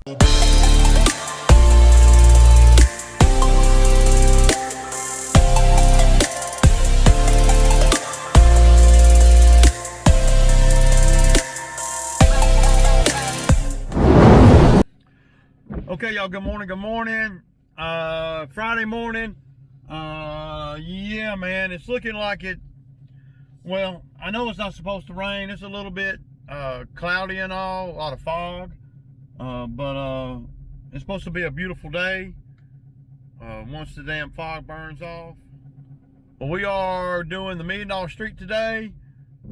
Okay, y'all, good morning, Friday morning. Yeah, man, it's looking like it, well, I know it's not supposed to rain. It's a little bit cloudy and all, a lot of fog, but it's supposed to be a beautiful day once the damn fog burns off. But we are doing the $1 Million Street today.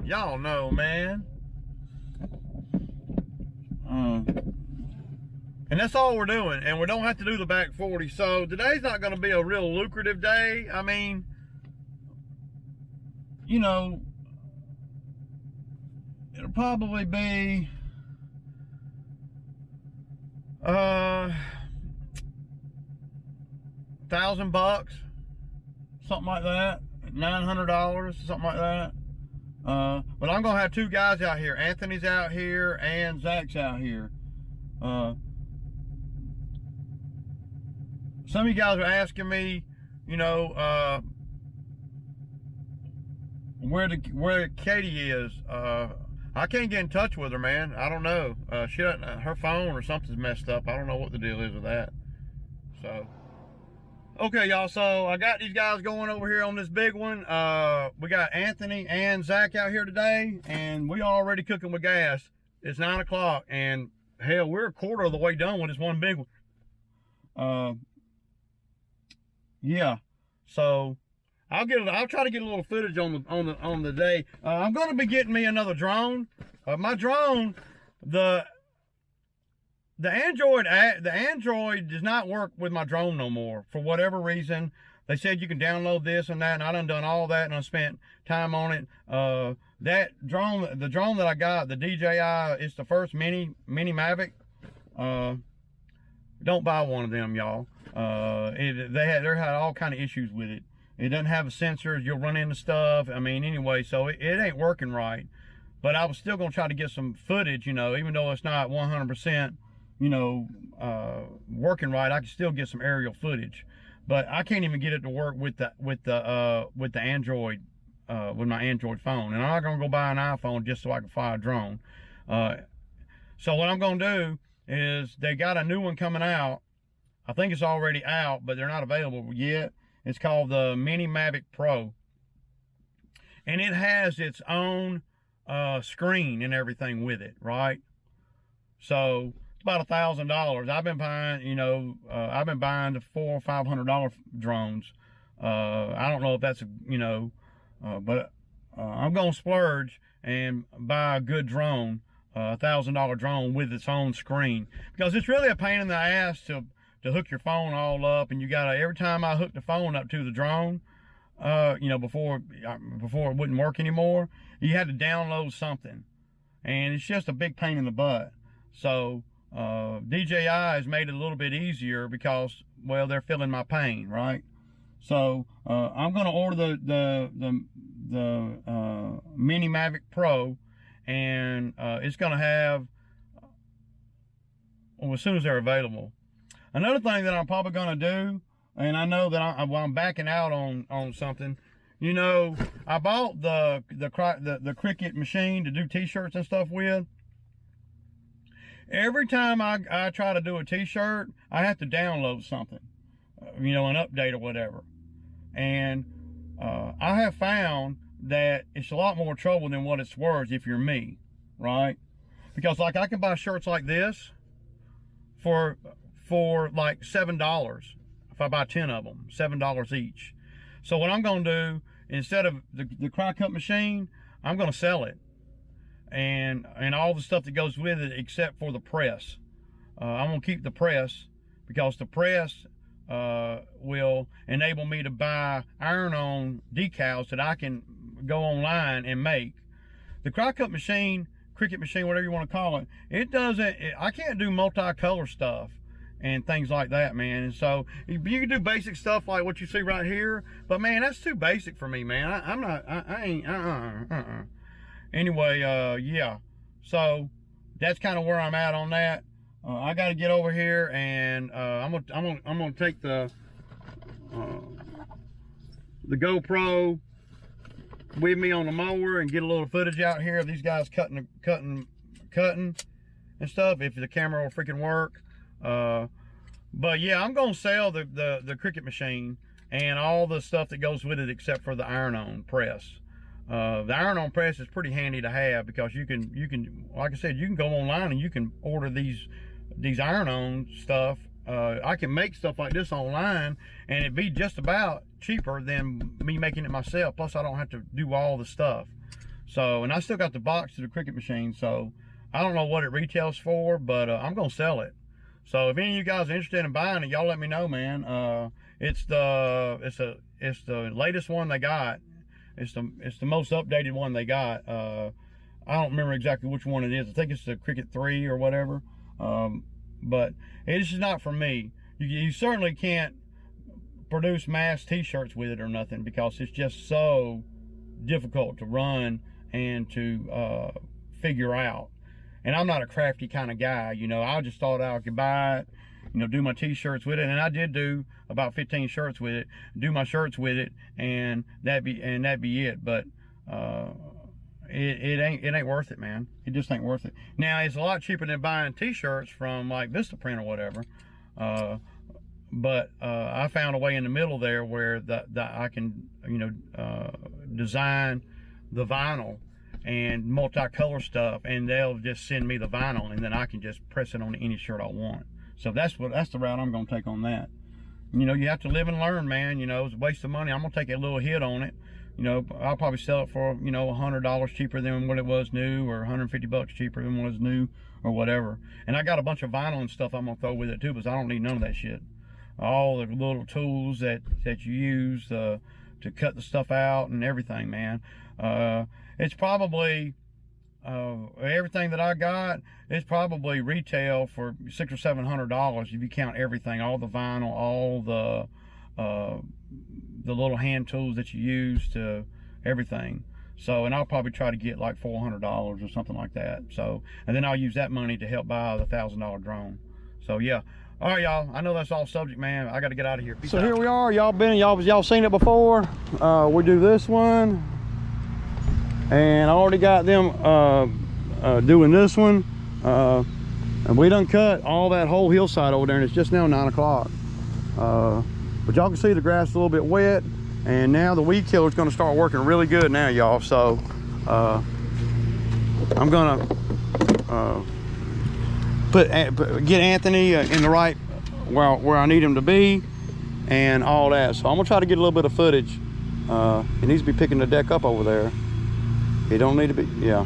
Y'all know, man. And that's all we're doing, and we don't have to do the back 40. So today's not going to be a real lucrative day. I mean, you know, it'll probably be $1,000, something like that, $900, something like that. But I'm gonna have two guys out here. Anthony's out here and Zach's out here. Some of you guys are asking me, you know, where Katie is. I can't get in touch with her, man. I don't know. She doesn't, her phone or something's messed up. I don't know what the deal is with that. So, okay, y'all. So I got these guys going over here on this big one. We got Anthony and Zach out here today, and we already cooking with gas. It's 9 o'clock, and hell, we're a quarter of the way done with this one big one. Yeah, so I'll try to get a little footage on the day. I'm going to be getting me another drone. My drone, the Android does not work with my drone no more for whatever reason. They said you can download this and that, and I done all that, and I spent time on it. That drone, the drone that I got, the DJI, it's the first mini Mavic. Don't buy one of them, y'all. They had all kind of issues with it. It doesn't have a sensor. You'll run into stuff. I mean, anyway, so it ain't working right. But I was still gonna try to get some footage, you know, even though it's not 100%, you know, working right. I can still get some aerial footage, but I can't even get it to work with the Android, with my Android phone. And I'm not gonna go buy an iPhone just so I can fly a drone. So what I'm gonna do is they got a new one coming out. I think it's already out, but they're not available yet. It's called the Mini Mavic Pro. And it has its own screen and everything with it, right? So it's about $1,000. I've been buying, you know, I've been buying the $400 or $500 drones. I don't know if that's, you know, but I'm gonna splurge and buy a good drone, $1,000 drone with its own screen, because it's really a pain in the ass to hook your phone all up, and you gotta, every time I hook the phone up to the drone, you know, before it wouldn't work anymore, you had to download something, and it's just a big pain in the butt. So DJI has made it a little bit easier because, well, they're feeling my pain, right? So I'm gonna order the Mini Mavic Pro, and it's gonna have, well, as soon as they're available. Another thing that I'm probably gonna do, and I know that I'm backing out on something. You know, I bought the Cricut machine to do t-shirts and stuff with. Every time I try to do a t-shirt, I have to download something, you know, an update or whatever. And I have found that it's a lot more trouble than what it's worth if you're me, right? Because like I can buy shirts like this for like $7 if I buy 10 of them, $7 each. So what I'm gonna do, instead of the Cricut machine, I'm gonna sell it, and all the stuff that goes with it except for the press. I'm gonna keep the press, because the press will enable me to buy iron-on decals that I can go online and make. The Cricut machine, whatever you want to call it, it doesn't, I can't do multicolor stuff and things like that, man. And so you can do basic stuff like what you see right here, but man, that's too basic for me, man. I ain't anyway, yeah, so that's kind of where I'm at on that. I got to get over here, and I'm gonna take the GoPro with me on the mower and get a little footage out here of these guys cutting and stuff, if the camera will freaking work. But yeah, I'm gonna sell the Cricut machine and all the stuff that goes with it, except for the iron-on press. The iron-on press is pretty handy to have, because you can, like I said, you can go online and you can order these iron-on stuff. I can make stuff like this online, and it'd be just about cheaper than me making it myself. Plus, I don't have to do all the stuff. So, and I still got the box to the Cricut machine, so I don't know what it retails for, but I'm gonna sell it. So if any of you guys are interested in buying it, y'all let me know, man. It's the latest one they got. It's the most updated one they got. I don't remember exactly which one it is. I think it's the Cricut 3 or whatever. But it's just not for me. You certainly can't produce mass t-shirts with it or nothing, because it's just so difficult to run and to figure out. And I'm not a crafty kind of guy, you know. I just thought I could buy it, you know, do my t-shirts with it, and I did do about 15 shirts with it, do my shirts with it, and that'd be it. But it ain't worth it, man. It just ain't worth it. Now, it's a lot cheaper than buying t-shirts from like Vistaprint or whatever. But I found a way in the middle there where I can, you know, design the vinyl and multicolor stuff, and they'll just send me the vinyl, and then I can just press it on any shirt I want. So that's the route I'm gonna take on that. You know, you have to live and learn, man. You know, it's a waste of money. I'm gonna take a little hit on it. You know, I'll probably sell it for, you know, $100 cheaper than what it was new, or $150 cheaper than what it was new, or whatever. And I got a bunch of vinyl and stuff I'm gonna throw with it too, because I don't need none of that shit. All the little tools that you use to cut the stuff out and everything, man. It's probably everything that I got, it's probably retail for $600 or $700 if you count everything, all the vinyl, all the little hand tools that you use to everything. So, and I'll probably try to get like $400 or something like that. So, and then I'll use that money to help buy the $1,000 drone. So yeah. All right, y'all. I know that's all subject, man. I got to get out of here. Peace out. Here we are. Y'all seen it before. We do this one, and I already got them doing this one. And we done cut all that whole hillside over there, and it's just now 9 o'clock. But y'all can see the grass is a little bit wet, and now the weed killer is going to start working really good now, y'all. So I'm gonna get Anthony in the right where I need him to be and all that. So I'm gonna try to get a little bit of footage. He needs to be picking the deck up over there. He don't need to be, yeah.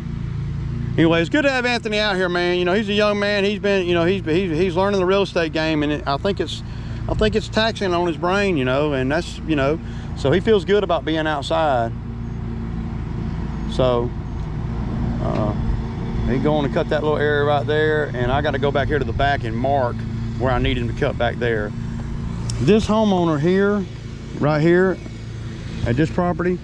Anyway, it's good to have Anthony out here, man. You know, he's a young man. He's been, you know, he's learning the real estate game, and I think it's taxing on his brain, you know, and that's, you know, so he feels good about being outside. So he's going to cut that little area right there, and I got to go back here to the back and mark where I need him to cut back there. This homeowner here, right here at this property,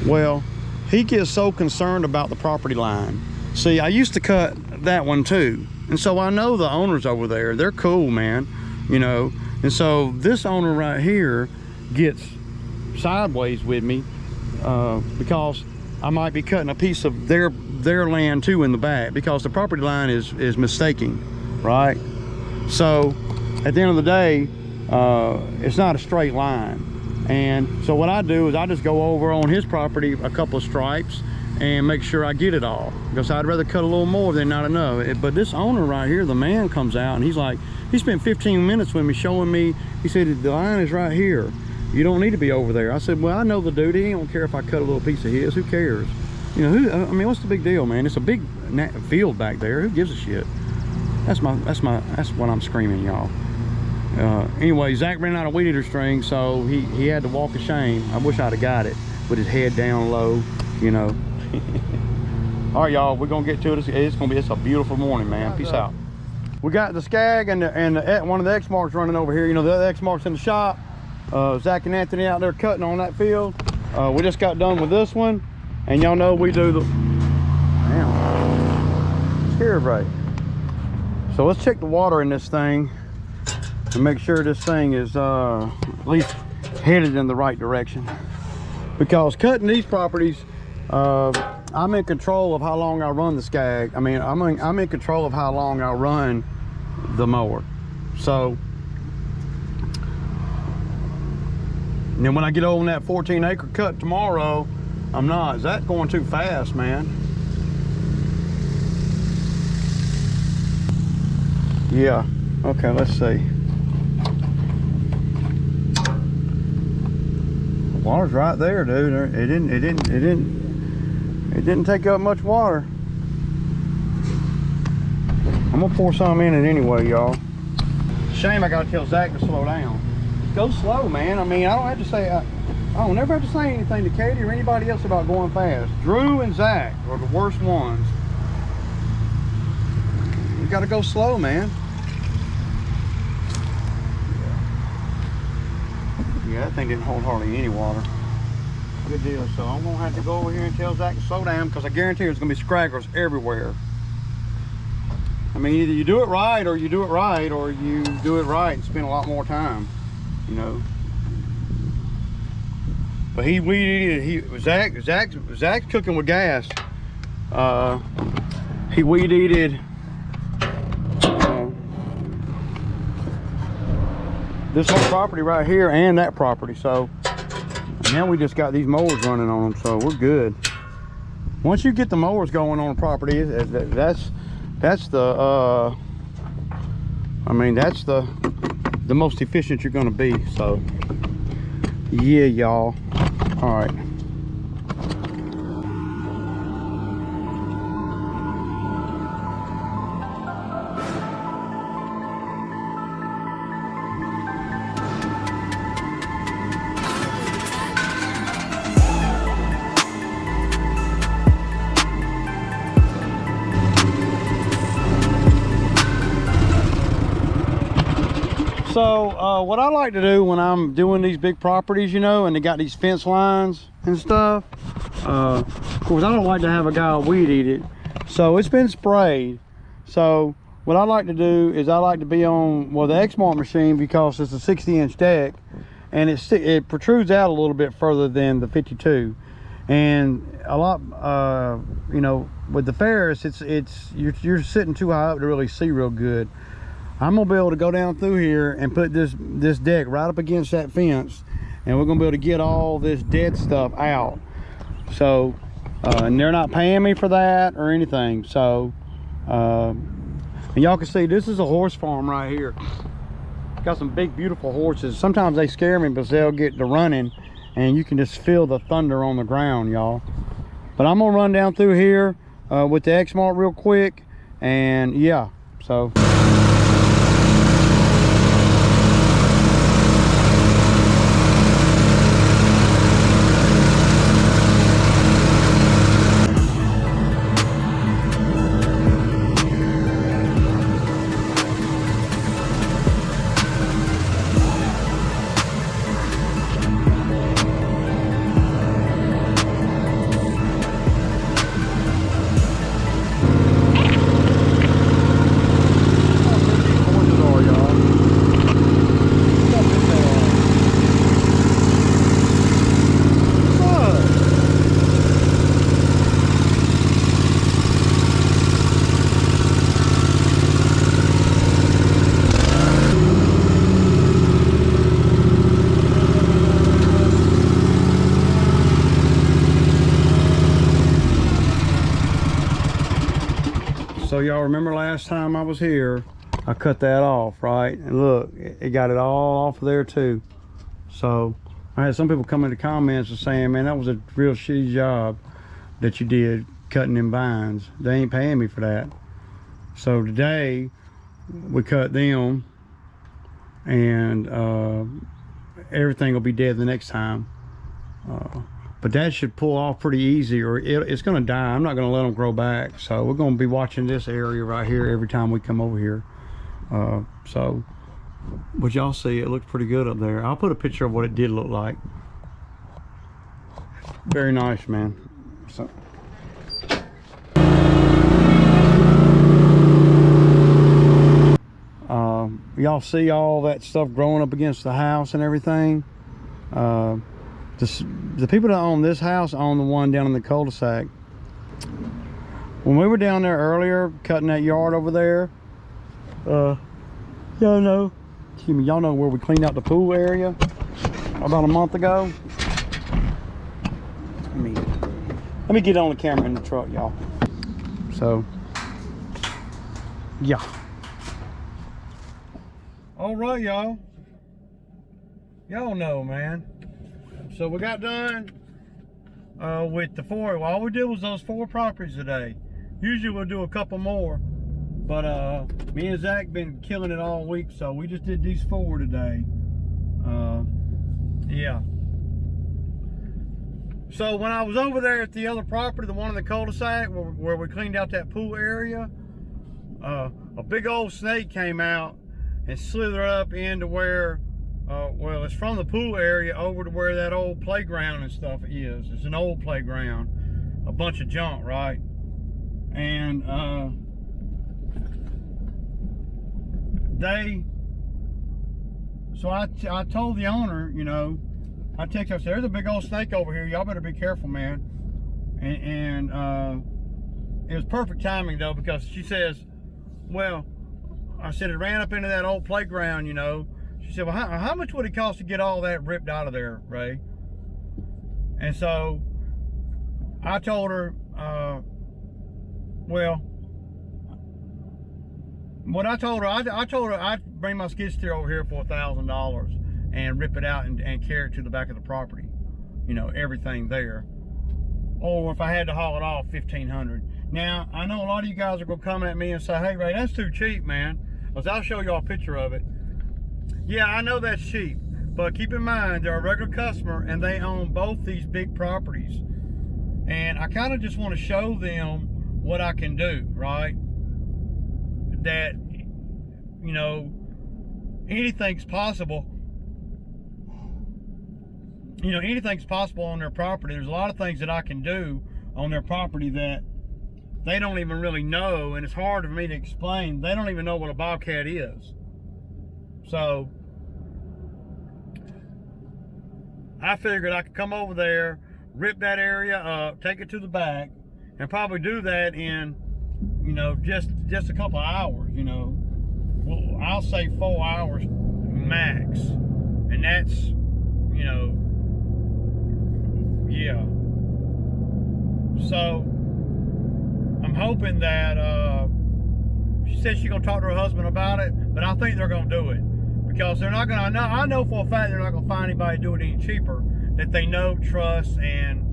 well, he gets so concerned about the property line. See, I used to cut that one too, and so I know the owners over there. They're cool, man, you know. And so this owner right here gets sideways with me because I might be cutting a piece of their land too in the back, because the property line is mistaking, right? So at the end of the day, it's not a straight line. And so what I do is I just go over on his property a couple of stripes and make sure I get it all, because I'd rather cut a little more than not enough. But this owner right here, the man comes out and he's like, he spent 15 minutes with me showing me, he said, the line is right here. You don't need to be over there. I said, well, I know the dude. He don't care if I cut a little piece of his. Who cares? You know, I mean, what's the big deal, man? It's a big field back there. Who gives a shit? That's what I'm screaming, y'all. Anyway, Zach ran out of weed eater string, so he had to walk of shame. I wish I'd have got it with his head down low, you know. All right, y'all, we're gonna get to it. It's a beautiful morning, man. Peace out. We got the Skag and one of the X-Marks running over here. You know, the other X-Mark's in the shop. Zach and Anthony out there cutting on that field. We just got done with this one, and y'all know we do the, damn, scared right. So let's check the water in this thing and make sure this thing is at least headed in the right direction. Because cutting these properties, I'm in control of how long I run the skag. I mean, I'm in control of how long I run the mower. So, and then when I get over that 14-acre cut tomorrow, I'm not. Is that going too fast, man? Yeah. Okay, let's see. The water's right there, dude. It didn't take up much water. I'm gonna pour some in it anyway, y'all. Shame I gotta tell Zach to slow down. Go slow, man. I mean, I don't have to say, I don't never have to say anything to Katie or anybody else about going fast. Drew and Zach are the worst ones. You gotta go slow, man. Yeah, that thing didn't hold hardly any water. Good deal. So I'm gonna have to go over here and tell Zach to slow down, because I guarantee there's gonna be scragglers everywhere. I mean, either you do it right or you do it right, or you do it right and spend a lot more time, you know. But he weed eated. Zach's cooking with gas. He weed eated this whole property right here and that property. So now we just got these mowers running on them, so we're good. Once you get the mowers going on the property, that's the I mean, that's the most efficient you're gonna be. So yeah, y'all. All right. So what I like to do when I'm doing these big properties, you know, and they got these fence lines and stuff, of course I don't like to have a guy weed eat it. So it's been sprayed. So what I like to do is I like to be on, well, the Exmark machine, because it's a 60-inch deck and it protrudes out a little bit further than the 52. And a lot, you know, with the Ferris, you're sitting too high up to really see real good. I'm gonna be able to go down through here and put this deck right up against that fence, and we're gonna be able to get all this dead stuff out. So and they're not paying me for that or anything. So and y'all can see this is a horse farm right here. Got some big beautiful horses. Sometimes they scare me because they'll get to running and you can just feel the thunder on the ground, y'all. But I'm gonna run down through here with the Exmark real quick, and yeah, so y'all remember last time I was here, I cut that off, right? And look, it got it all off of there too. So I had some people come in the comments and saying, man, that was a real shitty job that you did cutting them vines. They ain't paying me for that. So today we cut them, and everything will be dead the next time. But that should pull off pretty easy, or it's gonna die. I'm not gonna let them grow back. So we're gonna be watching this area right here every time we come over here. So, but y'all see, it looks pretty good up there. I'll put a picture of what it did look like. Very nice, man. So. y'all see all that stuff growing up against the house and everything. The people that own this house own the one down in the cul-de-sac. When we were down there earlier cutting that yard over there, y'all know where we cleaned out the pool area about a month ago. Let me get on the camera in the truck, y'all. So, yeah. All right, y'all. Y'all know, man. So we got done with the 4. Well, all we did was those 4 properties today. Usually we'll do a couple more, but me and Zach been killing it all week, so we just did these 4 today. Yeah. So when I was over there at the other property, the one in the cul-de-sac where we cleaned out that pool area, a big old snake came out and slithered up into where, well, it's from the pool area over to where that old playground and stuff is. It's an old playground, a bunch of junk, right? And so I told the owner, you know, I texted her, I said, there's a big old snake over here. Y'all better be careful, man. And it was perfect timing, though, because she says, well, I said, it ran up into that old playground, you know. She said, well, how much would it cost to get all that ripped out of there, Ray? And so I told her, well, what I told her, I told her I'd bring my skid steer over here for $1,000 and rip it out and carry it to the back of the property. You know, everything there. Or if I had to haul it off, $1,500. Now, I know a lot of you guys are gonna come at me and say, hey, Ray, that's too cheap, man. Because I'll show y'all a picture of it. Yeah, I know that's cheap, but keep in mind, they're a regular customer and they own both these big properties. And I kind of just want to show them what I can do, right? That, you know, anything's possible. You know, anything's possible on their property. There's a lot of things that I can do on their property that they don't even really know, and it's hard for me to explain. They don't even know what a bobcat is. So I figured I could come over there, rip that area up, take it to the back, and probably do that in, you know, just a couple of hours, you know. Well, I'll say 4 hours max. And that's, you know, yeah. So I'm hoping that she said she's gonna talk to her husband about it, but I think they're gonna do it because they're not gonna. I know for a fact they're not gonna find anybody to do it any cheaper that they know, trust, and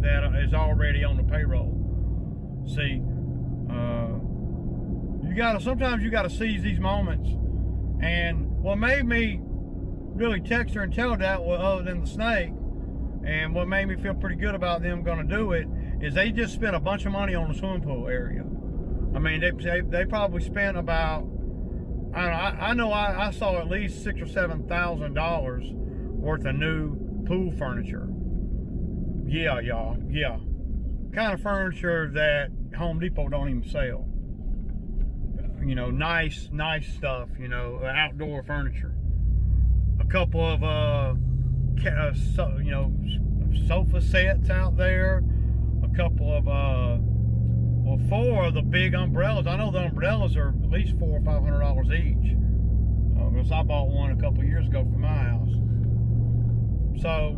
that is already on the payroll. See, sometimes you gotta seize these moments, and what made me really text her and tell her that, well, other than the snake. And what made me feel pretty good about them gonna do it is they just spent a bunch of money on the swimming pool area. I mean, they probably spent about, I know I saw at least $6,000 or $7,000 worth of new pool furniture. Yeah, y'all, yeah. Kind of furniture that Home Depot don't even sell. You know, nice stuff, you know, outdoor furniture. A couple of, you know, sofa sets out there, a couple of well, 4 of the big umbrellas. I know the umbrellas are at least $400 or $500 each, because I bought one a couple years ago for my house. So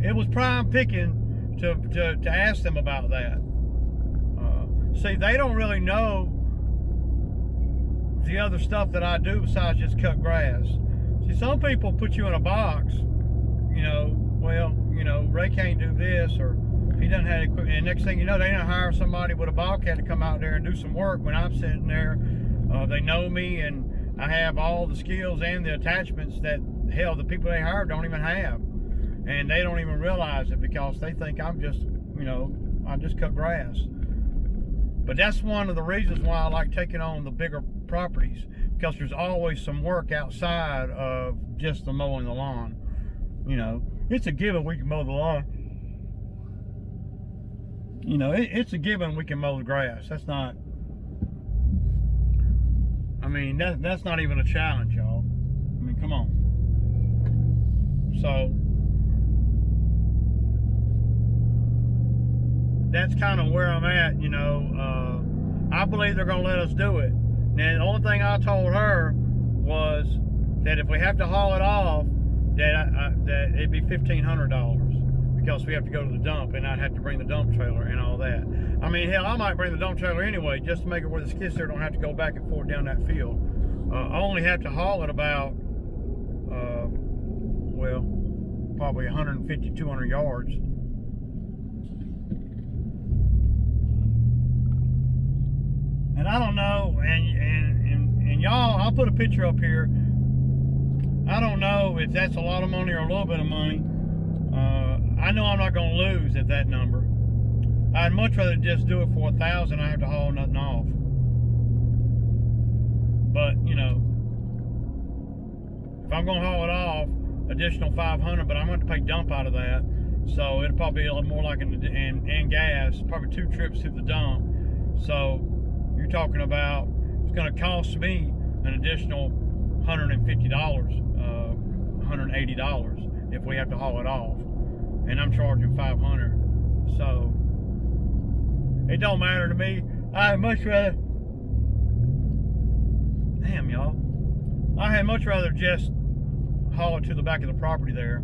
it was prime picking to ask them about that. See, they don't really know the other stuff that I do besides just cut grass. See, some people put you in a box, you know, well, you know, Ray can't do this, or he doesn't have equipment, and next thing you know, they don't hire somebody with a bobcat to come out there and do some work when I'm sitting there. They know me, and I have all the skills and the attachments that, hell, the people they hire don't even have. And they don't even realize it because they think I'm just, you know, I just cut grass. But that's one of the reasons why I like taking on the bigger properties, because there's always some work outside of just the mowing the lawn. You know, it's a given we can mow the lawn. You know, it's a given we can mow the grass. That's not, I mean, that's not even a challenge, y'all. I mean, come on. So that's kind of where I'm at, you know. I believe they're going to let us do it. Now, the only thing I told her was that if we have to haul it off, that it'd be $1,500 because we have to go to the dump, and I'd have to bring the dump trailer and all that. I mean, hell, I might bring the dump trailer anyway, just to make it where the skid steer don't have to go back and forth down that field. I only have to haul it about, well, probably 150, 200 yards. And I don't know, and y'all, I'll put a picture up here. I don't know if that's a lot of money or a little bit of money. I know I'm not going to lose at that number. I'd much rather just do it for $1,000. I have to haul nothing off. But you know, if I'm going to haul it off, additional $500, but I'm going to pay dump out of that. So it'll probably be a little more like and gas, probably 2 trips to the dump. So you're talking about it's going to cost me an additional $150, $180 if we have to haul it off, and I'm charging $500. So it don't matter to me. I'd much rather, damn y'all, I had much rather just haul it to the back of the property there.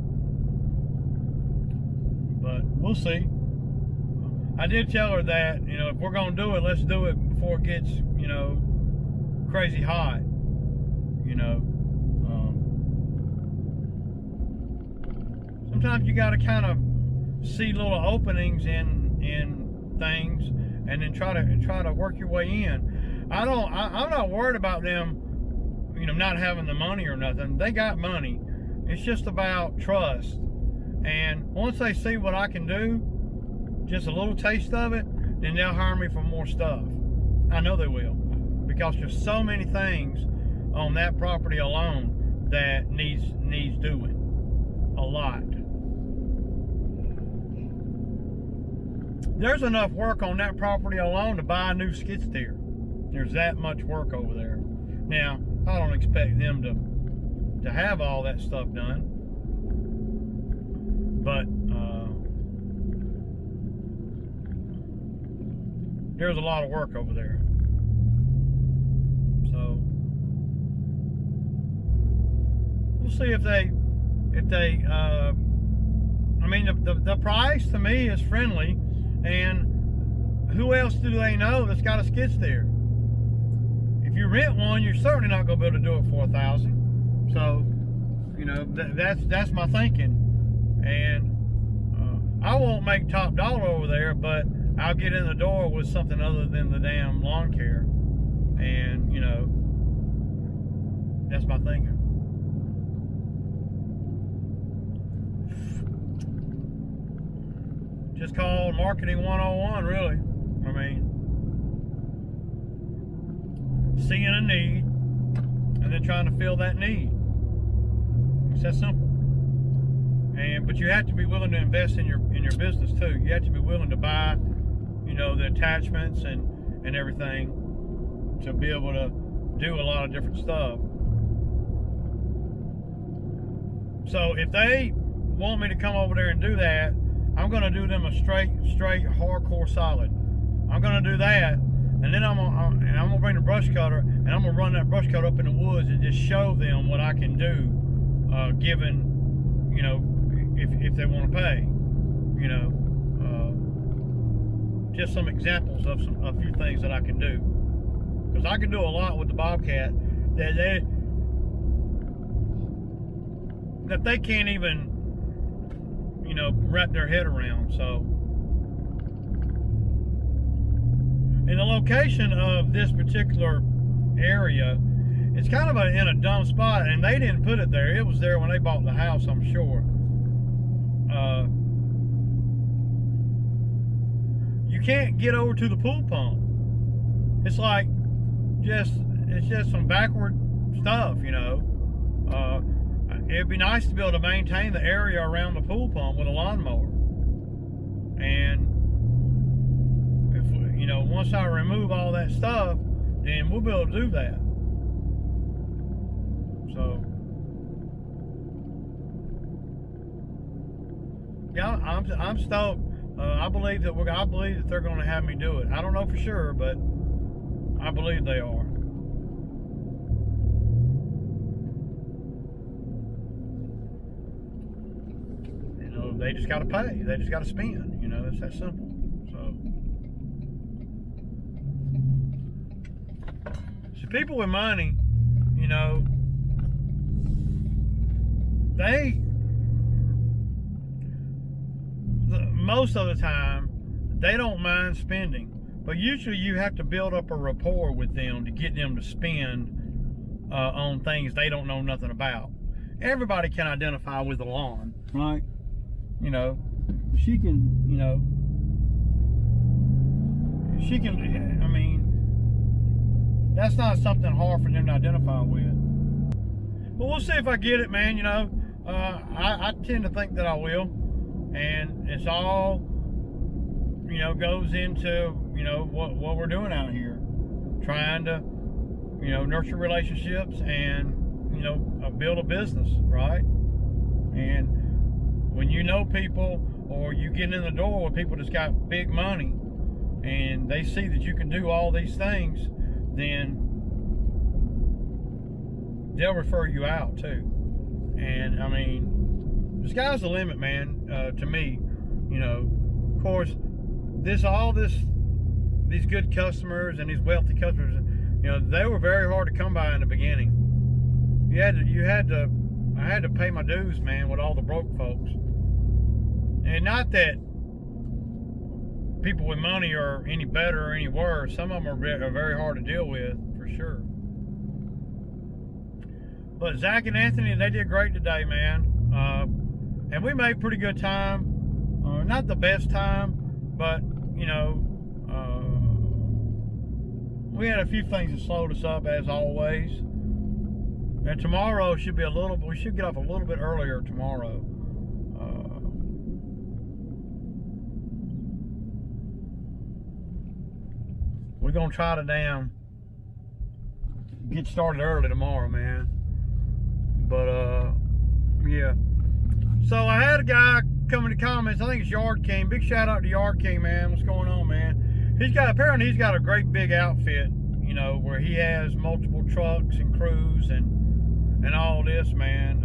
But we'll see. I did tell her that, you know, if we're gonna do it, let's do it before it gets, you know, crazy hot. You know, sometimes you got to kind of see little openings in things, and then try to work your way in. I'm not worried about them, you know, not having the money or nothing. They got money. It's just about trust. And once they see what I can do, just a little taste of it, then they'll hire me for more stuff. I know they will, because there's so many things on that property alone that needs doing. A lot. There's enough work on that property alone to buy a new skid steer. There's that much work over there. Now, I don't expect them to have all that stuff done, but there's a lot of work over there. So we'll see if they I mean, the price to me is friendly, and who else do they know that's got a skid steer? If you rent one, you're certainly not going to be able to do it for $1,000. So, you know, that's my thinking. And I won't make top dollar over there, but I'll get in the door with something other than the damn lawn care. And, you know, that's my thinking. Just called marketing 101, really. I mean, seeing a need and then trying to fill that need. It's that simple. But you have to be willing to invest in your business too. You have to be willing to buy, you know, the attachments and everything to be able to do a lot of different stuff. So if they want me to come over there and do that, I'm going to do them a straight hardcore solid. I'm going to do that, and then I'm gonna bring the brush cutter, and I'm going to run that brush cutter up in the woods and just show them what I can do, given, you know, if they want to pay, you know, just some examples of a few things that I can do, because I can do a lot with the Bobcat that they can't even, you know, wrap their head around. So, and the location of this particular area, it's kind of in a dumb spot, and they didn't put it there. It was there when they bought the house, I'm sure. You can't get over to the pool pump. It's like it's just some backward stuff, you know. It'd be nice to be able to maintain the area around the pool pump with a lawnmower. And if, you know, once I remove all that stuff, then we'll be able to do that. So yeah, I'm stoked. I believe that they're going to have me do it. I don't know for sure, but I believe they are. You know, they just got to pay. They just got to spend. You know, it's that simple. So people with money, you know, most of the time, they don't mind spending. But usually you have to build up a rapport with them to get them to spend on things they don't know nothing about. Everybody can identify with the lawn, right? You know, she can, I mean, that's not something hard for them to identify with. But we'll see if I get it, man. You know, I tend to think that I will. And it's all, you know, goes into, you know, what we're doing out here. Trying to, you know, nurture relationships and, you know, build a business, right? And when you know people, or you get in the door with people that's got big money, and they see that you can do all these things, then they'll refer you out too. And I mean, the sky's the limit, man. To me, you know, of course, these good customers and these wealthy customers, you know, they were very hard to come by in the beginning. I had to pay my dues, man, with all the broke folks. And not that people with money are any better or any worse. Some of them are very hard to deal with, for sure. But Zach and Anthony, they did great today, man. And we made pretty good time. Not the best time, but, you know, we had a few things that slowed us up, as always. And tomorrow should be we should get off a little bit earlier tomorrow. We're going to try to get started early tomorrow, man. But, yeah. So I had a guy come in the comments. I think it's Yard King. Big shout out to Yard King, man. What's going on, man? Apparently he's got a great big outfit, you know, where he has multiple trucks and crews and all this, man.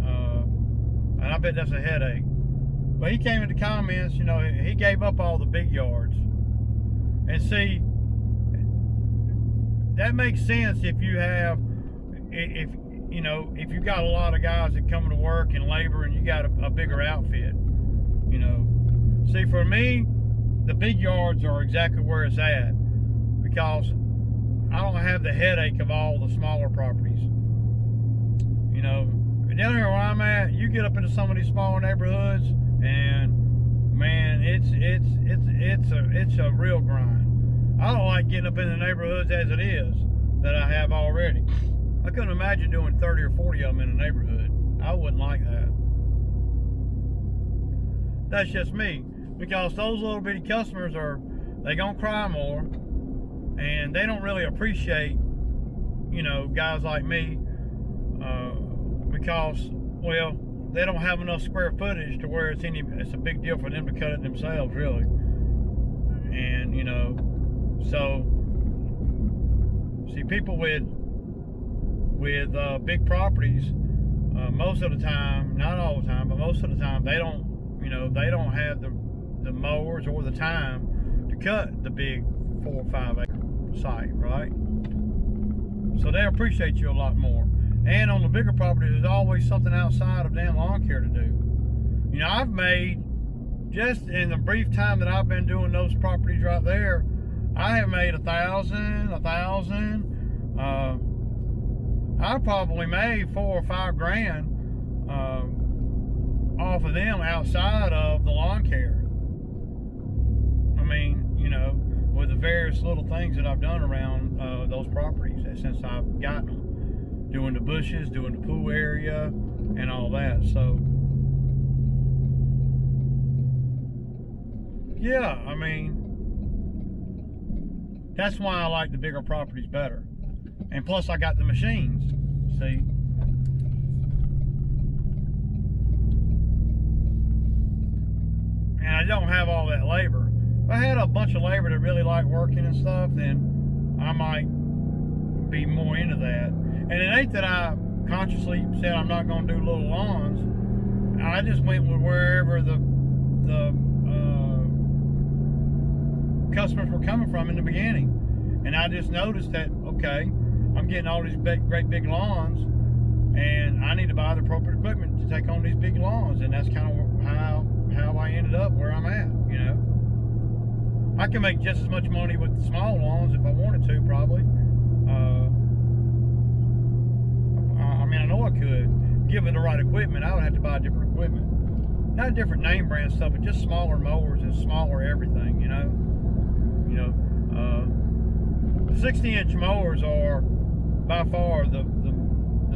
And I bet that's a headache. But he came in the comments, you know, he gave up all the big yards. And see, that makes sense if you got a lot of guys that come to work and labor, and you got a bigger outfit, you know. See, for me, the big yards are exactly where it's at, because I don't have the headache of all the smaller properties. You know, down here where I'm at, you get up into some of these smaller neighborhoods, and man, it's a real grind. I don't like getting up in the neighborhoods as it is that I have already. I couldn't imagine doing 30 or 40 of them in a neighborhood. I wouldn't like that. That's just me. Because those little bitty customers they gonna cry more, and they don't really appreciate, you know, guys like me, because, well, they don't have enough square footage to where it's a big deal for them to cut it themselves, really. And, you know, so, see, people with big properties, most of the time, not all the time, but most of the time, they don't have the mowers or the time to cut the big 4 or 5 acre site, right? So they appreciate you a lot more. And on the bigger properties, there's always something outside of damn lawn care to do. You know, I've made, just in the brief time that I've been doing those properties right there, I have made $1,000. I probably made $4 or $5 grand off of them outside of the lawn care. I mean, you know, with the various little things that I've done around those properties since I've gotten them. Doing the bushes, doing the pool area, and all that. So, yeah, I mean, that's why I like the bigger properties better. And plus, I got the machines, see? and I don't have all that labor. If I had a bunch of labor that really like working and stuff, then I might be more into that. And it ain't that I consciously said I'm not going to do little lawns. I just went with wherever the customers were coming from in the beginning. And I just noticed that, okay, I'm getting all these great big lawns, and I need to buy the appropriate equipment to take on these big lawns. And that's kind of how I ended up where I'm at, you know. I can make just as much money with the small lawns if I wanted to, probably. I mean, I know I could. Given the right equipment, I would have to buy different equipment. Not different name brand stuff, but just smaller mowers and smaller everything, you know. 60-inch mowers are by far the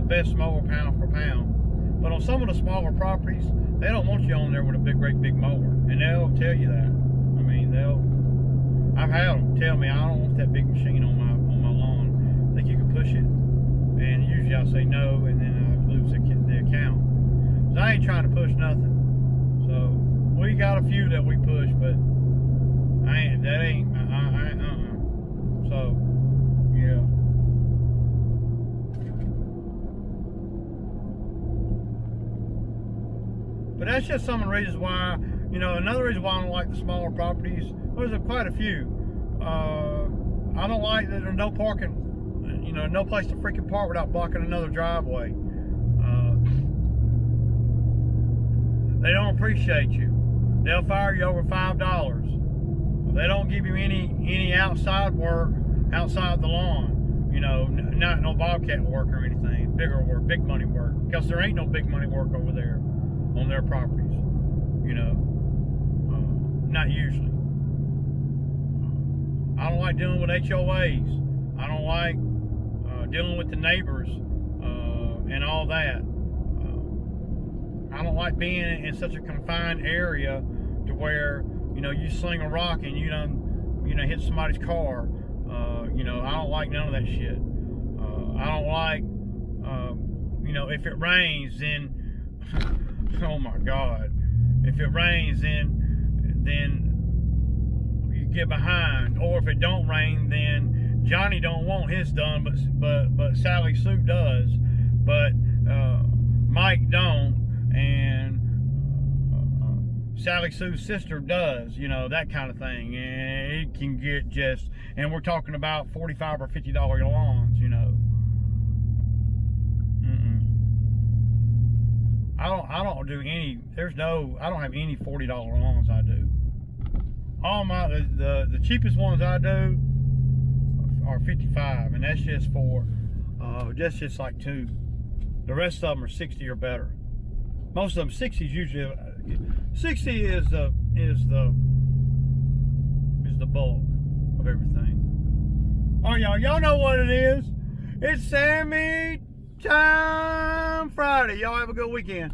best mower pound for pound. But on some of the smaller properties, they don't want you on there with a great big mower, and they'll tell you that. I mean, I've had them tell me, I don't want that big machine on my lawn. Think you can push it? And usually I say no, and then I lose the account. So I ain't trying to push nothing. So we got a few that we push, but So yeah. But that's just some of the reasons why, you know, another reason why I don't like the smaller properties, there's quite a few. I don't like that there's no parking, you know, no place to freaking park without blocking another driveway. They don't appreciate you. They'll fire you over $5. They don't give you any outside work outside the lawn. You know, not no bobcat work or anything, bigger work, big money work, because there ain't no big money work over there on their properties. You know, not usually. I don't like dealing with HOAs. I don't like dealing with the neighbors and all that. I don't like being in such a confined area to where, you know, you sling a rock and you know hit somebody's car. You know, I don't like none of that shit. I don't like, you know, if it rains, then oh my God, if it rains, then you get behind. Or if it don't rain, then Johnny don't want his done, but Sally Sue does, but Mike don't, and Sally Sue's sister does, you know, that kind of thing. And it can get just, and we're talking about $45 or $50 lawns, you know. I don't do any, I don't have any $40 lawns I do. All the cheapest ones I do are 55, and that's just for, just like 2. The rest of them are 60 or better. Most of them 60 is usually, 60 is the bulk of everything. Oh, y'all know what it is. It's Sammy Time Friday. Y'all have a good weekend.